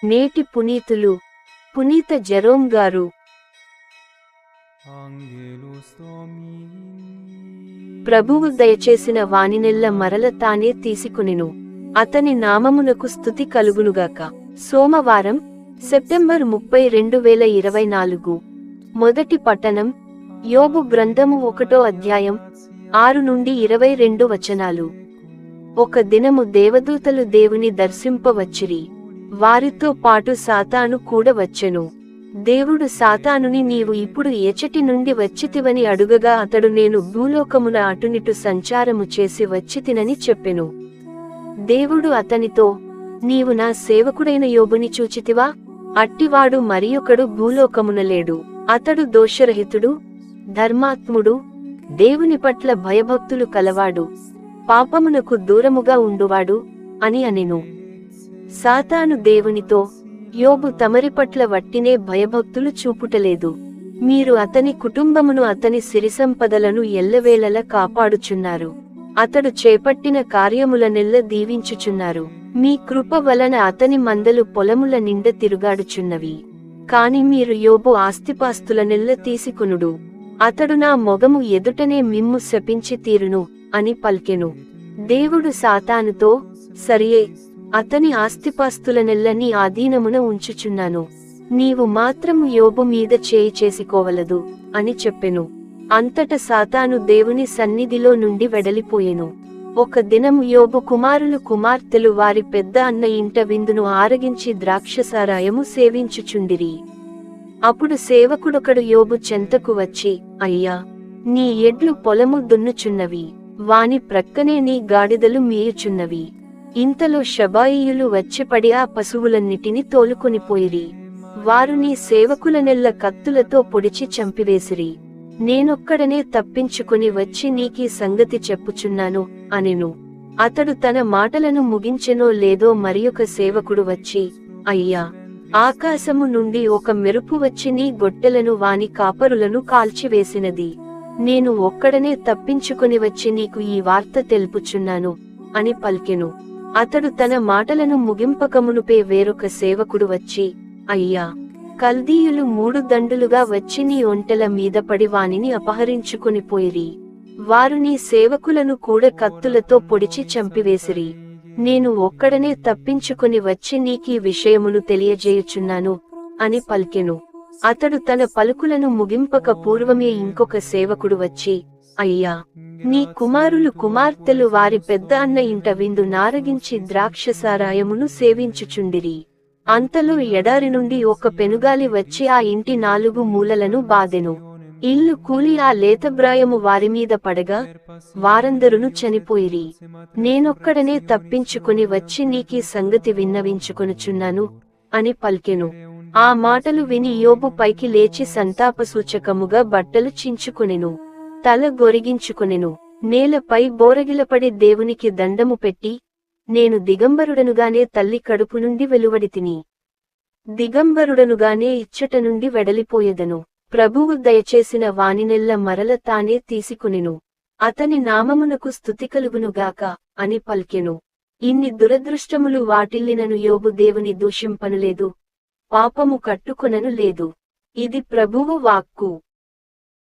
నేటి పునీతులు పునీత జెరోమ్ గారు. ప్రభువు దయచేసిన వానినెల్ల మరల తానే తీసుకొనెను. అతని నామమునకు స్తుతి కలుగునుగాక. సోమవారం, సెప్టెంబర్ 30, 2024. మొదటి పట్టణం యోబు గ్రంథము 1వ అధ్యాయం 6 నుండి 22 వచనాలు. ఒక దినము దేవదూతలు దేవుని దర్శింపవచ్చిరి. వారితో పాటు సాతాను కూడా వచ్చెను. దేవుడు సాతానుని, నీవు ఇప్పుడు ఎచటి నుండి వచ్చితివని అడుగగా అతడు, నేను భూలోకమున అటునిటు సంచారము చేసి వచ్చితినని చెప్పెను. దేవుడు అతనితో, నీవు నా సేవకుడైన యోబుని చూచితివా? అట్టివాడు మరియొకడు భూలోకమున లేడు. అతడు దోషరహితుడు, ధర్మాత్ముడు, దేవుని పట్ల భయభక్తులు కలవాడు, పాపమునకు దూరముగా ఉండువాడు అని అనెను. సాతాను దేవునితో, యోబు తమరి పట్ల వట్టినే భయభక్తులు చూపుటలేదు. మీరు అతని కుటుంబమును, అతని సిరిసంపదలను ఎల్లవేళలా కాపాడుచున్నారు. అతడు చేపట్టిన కార్యములనెల్ల దీవించుచున్నారు. మీ కృప వలన అతని మందలు పొలముల నిండ తిరుగాడుచున్నవి. కాని మీరు యోబు ఆస్తిపాస్తులనెల్ల తీసుకొనుడు. అతడు నా మొగము ఎదుటనే మిమ్ము శపించి తీరును అని పల్కెను. దేవుడు సాతానుతో, సరియే, అతని ఆస్తిపాస్తులనెల్ల నీ ఆధీనమున ఉంచుచున్నాను. నీవు మాత్రము యోబు మీద చేయి చేసుకోవలదు అని చెప్పెను. అంతట సాతాను దేవుని సన్నిధిలో నుండి వెడలిపోయెను. ఒక దినము యోబు కుమారులు కుమార్తెలు వారి పెద్ద అన్న ఇంట విందును ఆరగించి ద్రాక్షసారాయము సేవించుచుండిరి. అప్పుడు సేవకుడొకడు యోబు చెంతకు వచ్చి, అయ్యా, నీ ఎడ్లు పొలము దున్నుచున్నవి, వాని ప్రక్కనే నీ గాడిదలు మేయుచున్నవి. ఇంతలో షబాయియులు వచ్చిపడి ఆ పశువులన్నిటిని తోలుకొనిపోయిరి. వారు నీ సేవకులనెల్ల కత్తులతో పొడిచి చంపివేసిరి. నేనొక్కడనే తప్పించుకుని వచ్చి నీకీ సంగతి చెప్పుచున్నాను అనెను. అతడు తన మాటలను ముగించెనో లేదో మరియొక సేవకుడు వచ్చి, అయ్యా, ఆకాశము నుండి ఒక మెరుపు వచ్చి నీ గొట్టెలను వాని కాపరులను కాల్చివేసినది. నేను ఒక్కడనే తప్పించుకుని వచ్చి నీకు ఈ వార్త తెలుపుచున్నాను అని పల్కెను. అతడు తన మాటలను ముగింపకమునుపే వేరొక సేవకుడు వచ్చి, అయ్యా, కల్దీయులు 3 దండులుగా వచ్చి నీ ఒంటెల మీద పడి వానిని అపహరించుకుని పోయిరి. వారు నీ సేవకులను కూడా కత్తులతో పొడిచి చంపివేసిరి. నేను ఒక్కడనే తప్పించుకుని వచ్చి నీకీ విషయమును తెలియజేయుచున్నాను అని పల్కెను. అతడు తన పలుకులను ముగింపక పూర్వమే ఇంకొక సేవకుడు వచ్చి, అయ్యా, నీ కుమారులు కుమార్తెలు వారి పెద్ద అన్న ఇంట విందు నారగించి ద్రాక్షసారాయమును సేవించుచుండిరి. అంతలో ఎడారి నుండి ఒక పెనుగాలి వచ్చి ఆ ఇంటి 4 మూలలను బాదెను. ఇల్లు కూలి ఆ లేతబ్రాయము వారిమీద పడగా వారందరును చనిపోయిరి. నేనొక్కడనే తప్పించుకుని వచ్చి నీకీ సంగతి విన్నవించుకొనుచున్నాను అని పల్కెను. ఆ మాటలు విని యోబు పైకి లేచి సంతాపసూచకముగా బట్టలు చించుకొనెను, తల గొరిగించుకొనెను, నేలపై బోరగిలపడి దేవునికి దండము పెట్టి, నేను దిగంబరుడనుగానే తల్లి కడుపు నుండి వెలువడితిని, దిగంబరుడనుగానే ఇచ్చట నుండి వెడలిపోయెదను. ప్రభువు దయచేసిన వానినెల్ల మరల తానే తీసుకొనెను. అతని నామమునకు స్తుతి కలుగునుగాక అని పల్కెను. ఇన్ని దురదృష్టములు వాటిల్లినను యోబు దేవుని దూషింపనులేదు, పాపము కట్టుకొనను లేదు. ఇది ప్రభువు వాక్కు.